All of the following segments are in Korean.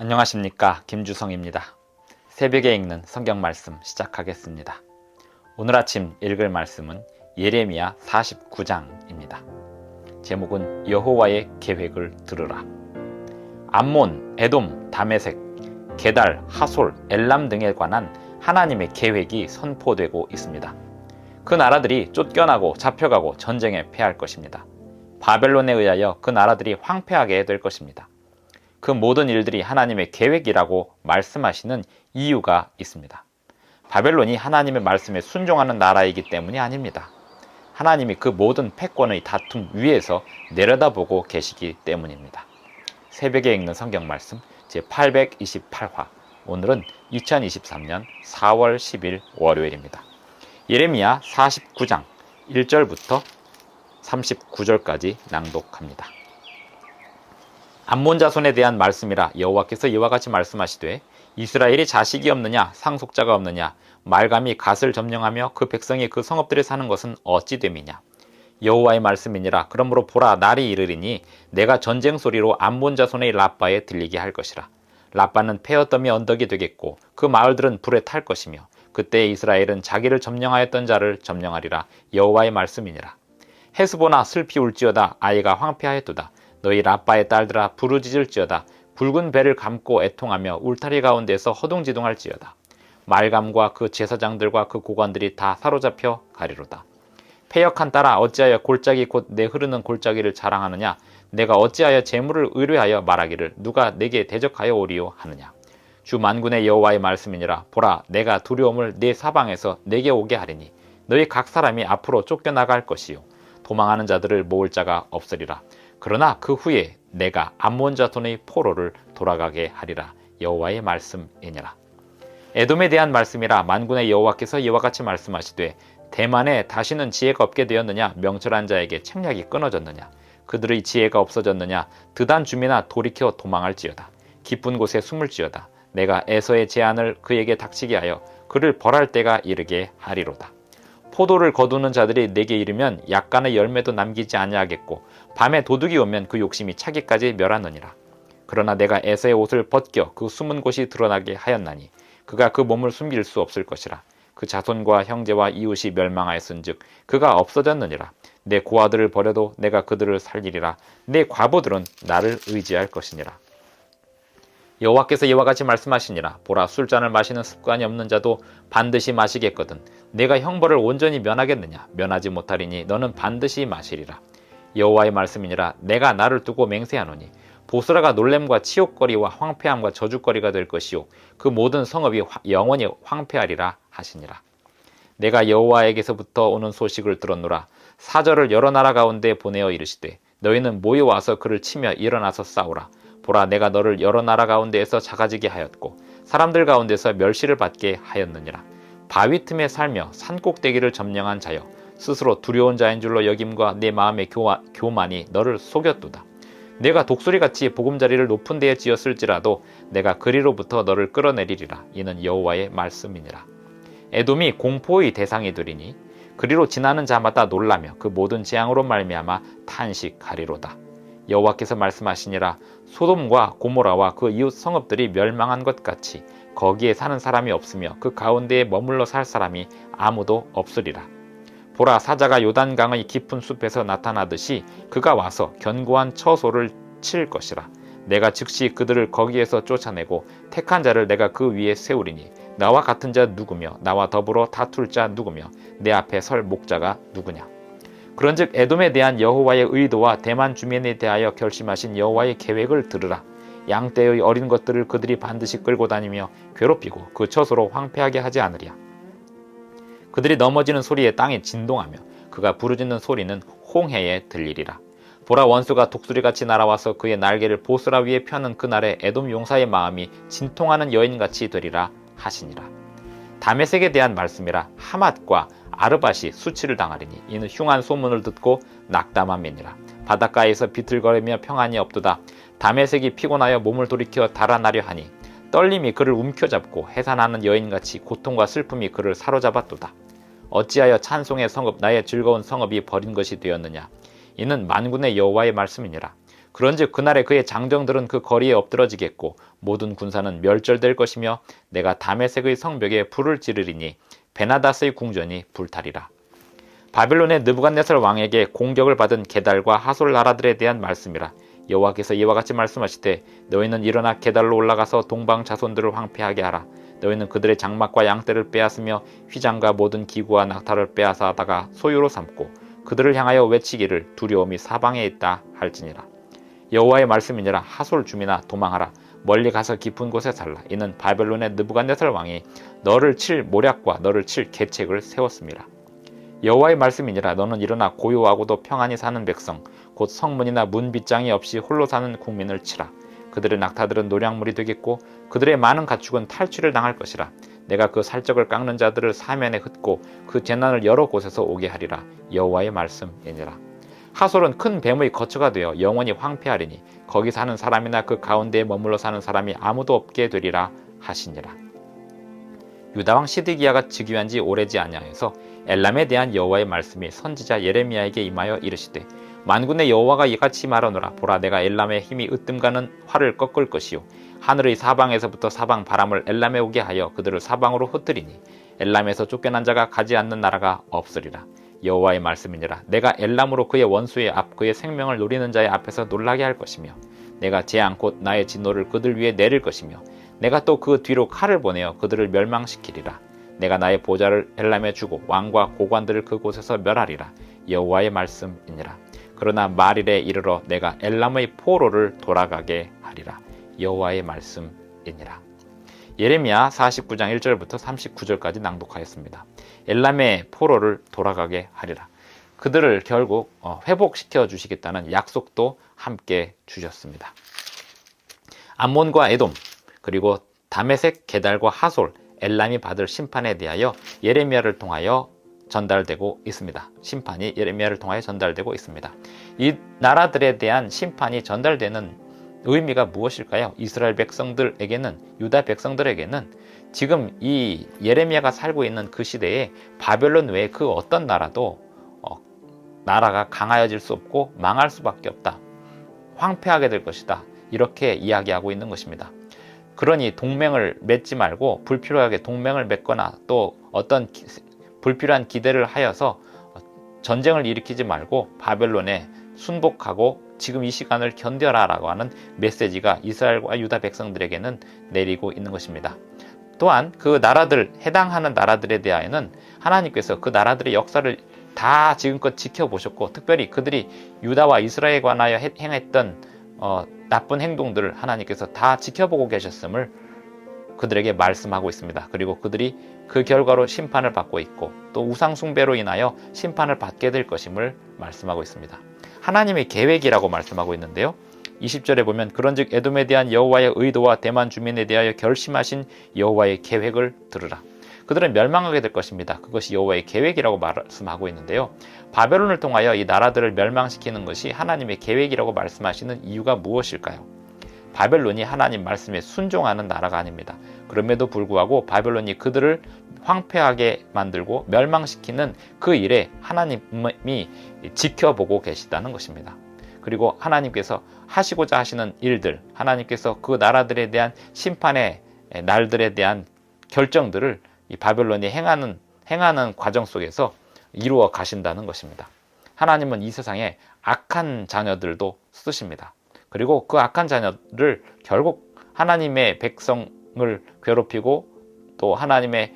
안녕하십니까, 김주성입니다. 새벽에 읽는 성경 말씀 시작하겠습니다. 오늘 아침 읽을 말씀은 예레미야 49장입니다. 제목은 여호와의 계획을 들으라. 암몬, 에돔, 다메섹, 게달, 하솔, 엘람 등에 관한 하나님의 계획이 선포되고 있습니다. 그 나라들이 쫓겨나고 잡혀가고 전쟁에 패할 것입니다. 바벨론에 의하여 그 나라들이 황폐하게 될 것입니다. 그 모든 일들이 하나님의 계획이라고 말씀하시는 이유가 있습니다. 바벨론이 하나님의 말씀에 순종하는 나라이기 때문이 아닙니다. 하나님이 그 모든 패권의 다툼 위에서 내려다보고 계시기 때문입니다. 새벽에 읽는 성경 말씀 제828화, 오늘은 2023년 4월 10일 월요일입니다. 예레미야 49장 1절부터 39절까지 낭독합니다. 암몬 자손에 대한 말씀이라. 여호와께서 이와 같이 말씀하시되, 이스라엘이 자식이 없느냐, 상속자가 없느냐, 말감이 갓을 점령하며 그 백성이 그 성읍들에 사는 것은 어찌 됨이냐. 여호와의 말씀이니라. 그러므로 보라, 날이 이르리니 내가 전쟁 소리로 암몬 자손의 라빠에 들리게 할 것이라. 라빠는 폐허더미 언덕이 되겠고 그 마을들은 불에 탈 것이며 그때 이스라엘은 자기를 점령하였던 자를 점령하리라. 여호와의 말씀이니라. 헤스보나 슬피 울지어다. 아이가 황폐하였도다. 너희 라빠의 딸들아, 부르짖을지어다. 굵은 배를 감고 애통하며 울타리 가운데서 허둥지둥할지어다. 말감과 그 제사장들과 그 고관들이 다 사로잡혀 가리로다. 패역한 딸아, 어찌하여 골짜기 곧 내 흐르는 골짜기를 자랑하느냐. 내가 어찌하여 재물을 의뢰하여 말하기를 누가 내게 대적하여 오리요 하느냐. 주 만군의 여호와의 말씀이니라. 보라, 내가 두려움을 내 사방에서 내게 오게 하리니 너희 각 사람이 앞으로 쫓겨나갈 것이요 도망하는 자들을 모을 자가 없으리라. 그러나 그 후에 내가 암몬 자손의 포로를 돌아가게 하리라. 여호와의 말씀이니라. 에돔에 대한 말씀이라. 만군의 여호와께서 이와 같이 말씀하시되, 대만에 다시는 지혜가 없게 되었느냐. 명철한 자에게 책략이 끊어졌느냐. 그들의 지혜가 없어졌느냐. 드단 주민아, 돌이켜 도망할지어다. 깊은 곳에 숨을지어다. 내가 에서의 재앙을 그에게 닥치게 하여 그를 벌할 때가 이르게 하리로다. 포도를 거두는 자들이 내게 이르면 약간의 열매도 남기지 아니하겠고 밤에 도둑이 오면 그 욕심이 차기까지 멸하느니라. 그러나 내가 에서의 옷을 벗겨 그 숨은 곳이 드러나게 하였나니 그가 그 몸을 숨길 수 없을 것이라. 그 자손과 형제와 이웃이 멸망하였은즉 그가 없어졌느니라. 내 고아들을 버려도 내가 그들을 살리리라. 내 과부들은 나를 의지할 것이니라. 여호와께서 이와 같이 말씀하시니라. 보라, 술잔을 마시는 습관이 없는 자도 반드시 마시겠거든 내가 형벌을 온전히 면하겠느냐. 면하지 못하리니 너는 반드시 마시리라. 여호와의 말씀이니라. 내가 나를 두고 맹세하노니 보스라가 놀램과 치욕거리와 황폐함과 저주거리가 될 것이요 그 모든 성읍이 영원히 황폐하리라 하시니라. 내가 여호와에게서부터 오는 소식을 들었노라. 사절을 여러 나라 가운데 보내어 이르시되, 너희는 모여와서 그를 치며 일어나서 싸우라. 보라, 내가 너를 여러 나라 가운데에서 작아지게 하였고 사람들 가운데서 멸시를 받게 하였느니라. 바위 틈에 살며 산꼭대기를 점령한 자여, 스스로 두려운 자인 줄로 여김과 내 마음의 교만이 너를 속였도다. 내가 독수리같이 보금자리를 높은 데에 지었을지라도 내가 그리로부터 너를 끌어내리리라. 이는 여호와의 말씀이니라. 에돔이 공포의 대상이 되리니 그리로 지나는 자마다 놀라며 그 모든 재앙으로 말미암아 탄식하리로다. 여호와께서 말씀하시니라. 소돔과 고모라와 그 이웃 성읍들이 멸망한 것 같이 거기에 사는 사람이 없으며 그 가운데에 머물러 살 사람이 아무도 없으리라. 보라, 사자가 요단강의 깊은 숲에서 나타나듯이 그가 와서 견고한 처소를 칠 것이라. 내가 즉시 그들을 거기에서 쫓아내고 택한 자를 내가 그 위에 세우리니 나와 같은 자 누구며 나와 더불어 다툴 자 누구며 내 앞에 설 목자가 누구냐. 그런즉 에돔에 대한 여호와의 의도와 대만 주민에 대하여 결심하신 여호와의 계획을 들으라. 양떼의 어린 것들을 그들이 반드시 끌고 다니며 괴롭히고 그 처소로 황폐하게 하지 않으랴. 그들이 넘어지는 소리에 땅이 진동하며 그가 부르짖는 소리는 홍해에 들리리라. 보라, 원수가 독수리같이 날아와서 그의 날개를 보스라 위에 펴는 그날에 에돔 용사의 마음이 진통하는 여인같이 되리라 하시니라. 다메섹에 대한 말씀이라. 하맛과 아르밧이 수치를 당하리니 이는 흉한 소문을 듣고 낙담함이니라. 바닷가에서 비틀거리며 평안이 없도다. 다메섹이 피곤하여 몸을 돌이켜 달아나려 하니 떨림이 그를 움켜잡고 해산하는 여인같이 고통과 슬픔이 그를 사로잡았도다. 어찌하여 찬송의 성읍, 나의 즐거운 성읍이 버린 것이 되었느냐. 이는 만군의 여호와의 말씀이니라. 그런즉 그날에 그의 장정들은 그 거리에 엎드러지겠고 모든 군사는 멸절될 것이며 내가 다메섹의 성벽에 불을 지르리니 베나닷의 궁전이 불타리라. 바벨론의 느부갓네살 왕에게 공격을 받은 게달과 하솔 나라들에 대한 말씀이라. 여호와께서 이와 같이 말씀하시되 너희는 일어나 게달로 올라가서 동방 자손들을 황폐하게 하라. 너희는 그들의 장막과 양떼를 빼앗으며 휘장과 모든 기구와 낙타를 빼앗아다가 소유로 삼고 그들을 향하여 외치기를 두려움이 사방에 있다 할지니라. 여호와의 말씀이니라. 하솔 주민아 도망하라. 멀리 가서 깊은 곳에 살라. 이는 바벨론의 느부갓네살 왕이 너를 칠 모략과 너를 칠 계책을 세웠습니다. 여호와의 말씀이니라. 너는 일어나 고요하고도 평안히 사는 백성 곧 성문이나 문 빗장이 없이 홀로 사는 국민을 치라. 그들의 낙타들은 노략물이 되겠고 그들의 많은 가축은 탈취를 당할 것이라. 내가 그 살적을 깎는 자들을 사면에 흩고 그 재난을 여러 곳에서 오게 하리라. 여호와의 말씀이니라. 하솔은 큰 뱀의 거처가 되어 영원히 황폐하리니 거기 사는 사람이나 그 가운데에 머물러 사는 사람이 아무도 없게 되리라 하시니라. 유다왕 시드기야가 즉위한 지 오래지 아니하여서 엘람에 대한 여호와의 말씀이 선지자 예레미야에게 임하여 이르시되 만군의 여호와가 이같이 말하노라. 보라, 내가 엘람의 힘이 으뜸가는 활을 꺾을 것이요 하늘의 사방에서부터 사방 바람을 엘람에 오게 하여 그들을 사방으로 흩뜨리니 엘람에서 쫓겨난 자가 가지 않는 나라가 없으리라. 여호와의 말씀이니라. 내가 엘람으로 그의 원수의 앞 그의 생명을 노리는 자의 앞에서 놀라게 할 것이며 내가 재앙 곧 나의 진노를 그들 위에 내릴 것이며 내가 또 그 뒤로 칼을 보내어 그들을 멸망시키리라. 내가 나의 보좌를 엘람에 주고 왕과 고관들을 그곳에서 멸하리라. 여호와의 말씀이니라. 그러나 말일에 이르러 내가 엘람의 포로를 돌아가게 하리라. 여호와의 말씀이니라. 예레미야 49장 1절부터 39절까지 낭독하였습니다. 엘람의 포로를 돌아가게 하리라. 그들을 결국 회복시켜 주시겠다는 약속도 함께 주셨습니다. 암몬과 에돔 그리고 다메섹, 게달과 하솔, 엘람이 받을 심판에 대하여 예레미야를 통하여 전달되고 있습니다. 심판이 예레미야를 통하여 전달되고 있습니다. 이 나라들에 대한 심판이 전달되는 의미가 무엇일까요? 이스라엘 백성들에게는, 유다 백성들에게는 지금 이 예레미야가 살고 있는 그 시대에 바벨론 외에 그 어떤 나라도 나라가 강하여질 수 없고 망할 수밖에 없다. 황폐하게 될 것이다. 이렇게 이야기하고 있는 것입니다. 그러니 동맹을 맺지 말고 불필요하게 동맹을 맺거나 또 어떤 불필요한 기대를 하여서 전쟁을 일으키지 말고 바벨론에 순복하고 지금 이 시간을 견뎌라라고 하는 메시지가 이스라엘과 유다 백성들에게는 내리고 있는 것입니다. 또한 그 나라들, 해당하는 나라들에 대하여는 하나님께서 그 나라들의 역사를 다 지금껏 지켜보셨고 특별히 그들이 유다와 이스라엘에 관하여 행했던 나쁜 행동들을 하나님께서 다 지켜보고 계셨음을 그들에게 말씀하고 있습니다. 그리고 그들이 그 결과로 심판을 받고 있고 또 우상 숭배로 인하여 심판을 받게 될 것임을 말씀하고 있습니다. 하나님의 계획이라고 말씀하고 있는데요. 20절에 보면 그런즉 에돔에 대한 여호와의 의도와 대만 주민에 대하여 결심하신 여호와의 계획을 들으라. 그들은 멸망하게 될 것입니다. 그것이 여호와의 계획이라고 말씀하고 있는데요. 바벨론을 통하여 이 나라들을 멸망시키는 것이 하나님의 계획이라고 말씀하시는 이유가 무엇일까요? 바벨론이 하나님 말씀에 순종하는 나라가 아닙니다. 그럼에도 불구하고 바벨론이 그들을 황폐하게 만들고 멸망시키는 그 일에 하나님이 지켜보고 계시다는 것입니다. 그리고 하나님께서 하시고자 하시는 일들, 하나님께서 그 나라들에 대한 심판의 날들에 대한 결정들을 이 바벨론이 행하는 과정 속에서 이루어 가신다는 것입니다. 하나님은 이 세상에 악한 자녀들도 쓰십니다. 그리고 그 악한 자녀를 결국 하나님의 백성을 괴롭히고 또 하나님의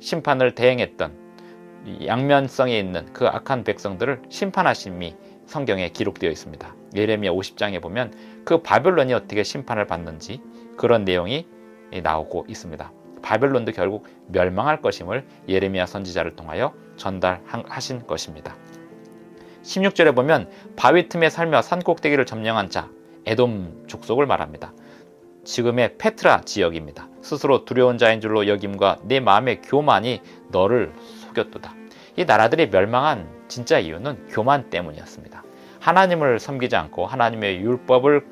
심판을 대행했던 양면성에 있는 그 악한 백성들을 심판하심이 성경에 기록되어 있습니다. 예레미야 50장에 보면 그 바벨론이 어떻게 심판을 받는지 그런 내용이 나오고 있습니다. 바벨론도 결국 멸망할 것임을 예레미야 선지자를 통하여 전달하신 것입니다. 16절에 보면 바위 틈에 살며 산꼭대기를 점령한 자, 에돔 족속을 말합니다. 지금의 페트라 지역입니다. 스스로 두려운 자인 줄로 여김과 내 마음의 교만이 너를 속였도다. 이 나라들이 멸망한 진짜 이유는 교만 때문이었습니다. 하나님을 섬기지 않고 하나님의 율법을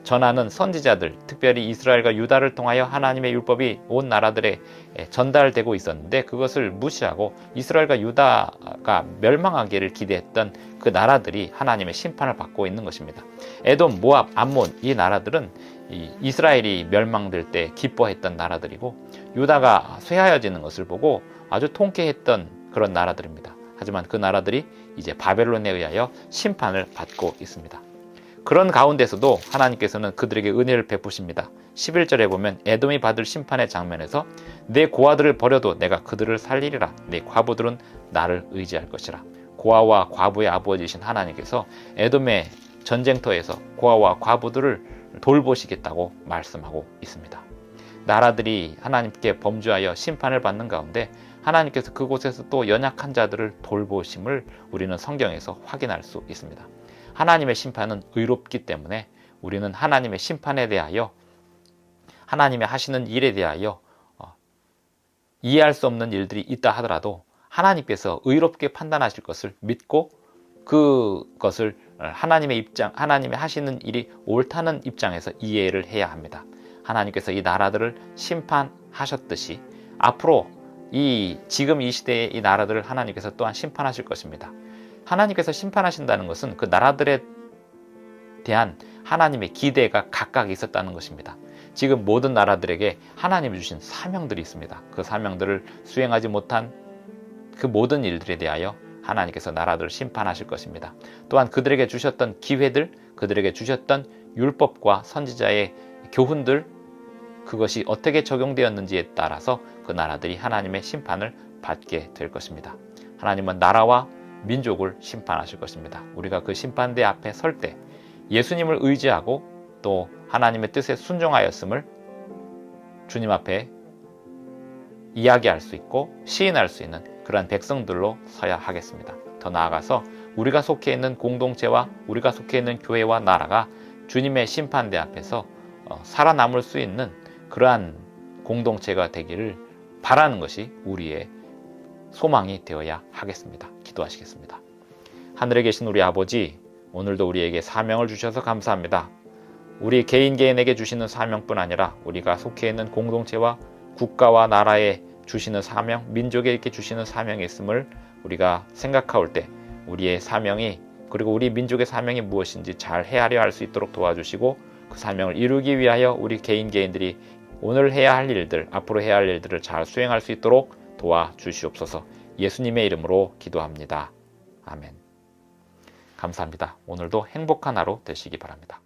전하는 선지자들, 특별히 이스라엘과 유다를 통하여 하나님의 율법이 온 나라들에 전달되고 있었는데 그것을 무시하고 이스라엘과 유다가 멸망하기를 기대했던 그 나라들이 하나님의 심판을 받고 있는 것입니다. 에돔, 모압, 암몬 이 나라들은 이스라엘이 멸망될 때 기뻐했던 나라들이고 유다가 쇠하여지는 것을 보고 아주 통쾌했던 그런 나라들입니다. 하지만 그 나라들이 이제 바벨론에 의하여 심판을 받고 있습니다. 그런 가운데서도 하나님께서는 그들에게 은혜를 베푸십니다. 11절에 보면 에돔이 받을 심판의 장면에서 내 고아들을 버려도 내가 그들을 살리리라. 내 과부들은 나를 의지할 것이라. 고아와 과부의 아버지이신 하나님께서 에돔의 전쟁터에서 고아와 과부들을 돌보시겠다고 말씀하고 있습니다. 나라들이 하나님께 범죄하여 심판을 받는 가운데 하나님께서 그곳에서 또 연약한 자들을 돌보심을 우리는 성경에서 확인할 수 있습니다. 하나님의 심판은 의롭기 때문에 우리는 하나님의 심판에 대하여 하나님의 하시는 일에 대하여 이해할 수 없는 일들이 있다 하더라도 하나님께서 의롭게 판단하실 것을 믿고 그것을 하나님의 하시는 일이 옳다는 입장에서 이해를 해야 합니다. 하나님께서 이 나라들을 심판하셨듯이 앞으로 지금 이 시대의 이 나라들을 하나님께서 또한 심판하실 것입니다. 하나님께서 심판하신다는 것은 그 나라들에 대한 하나님의 기대가 각각 있었다는 것입니다. 지금 모든 나라들에게 하나님이 주신 사명들이 있습니다. 그 사명들을 수행하지 못한 그 모든 일들에 대하여 하나님께서 나라들을 심판하실 것입니다. 또한 그들에게 주셨던 기회들, 그들에게 주셨던 율법과 선지자의 교훈들, 그것이 어떻게 적용되었는지에 따라서 그 나라들이 하나님의 심판을 받게 될 것입니다. 하나님은 나라와 민족을 심판하실 것입니다. 우리가 그 심판대 앞에 설 때 예수님을 의지하고 또 하나님의 뜻에 순종하였음을 주님 앞에 이야기할 수 있고 시인할 수 있는 그러한 백성들로 서야 하겠습니다. 더 나아가서 우리가 속해 있는 공동체와 우리가 속해 있는 교회와 나라가 주님의 심판대 앞에서 살아남을 수 있는 그러한 공동체가 되기를 바라는 것이 우리의 소망이 되어야 하겠습니다. 기도하시겠습니다. 하늘에 계신 우리 아버지, 오늘도 우리에게 사명을 주셔서 감사합니다. 우리 개인에게 주시는 사명뿐 아니라 우리가 속해 있는 공동체와 국가와 나라에 주시는 사명, 민족에게 주시는 사명이 있음을 우리가 생각할 때 우리의 사명이 그리고 우리 민족의 사명이 무엇인지 잘 헤아려 할 수 있도록 도와주시고 그 사명을 이루기 위하여 우리 개인들이 오늘 해야 할 일들, 앞으로 해야 할 일들을 잘 수행할 수 있도록 도와주시옵소서. 예수님의 이름으로 기도합니다. 아멘. 감사합니다. 오늘도 행복한 하루 되시기 바랍니다.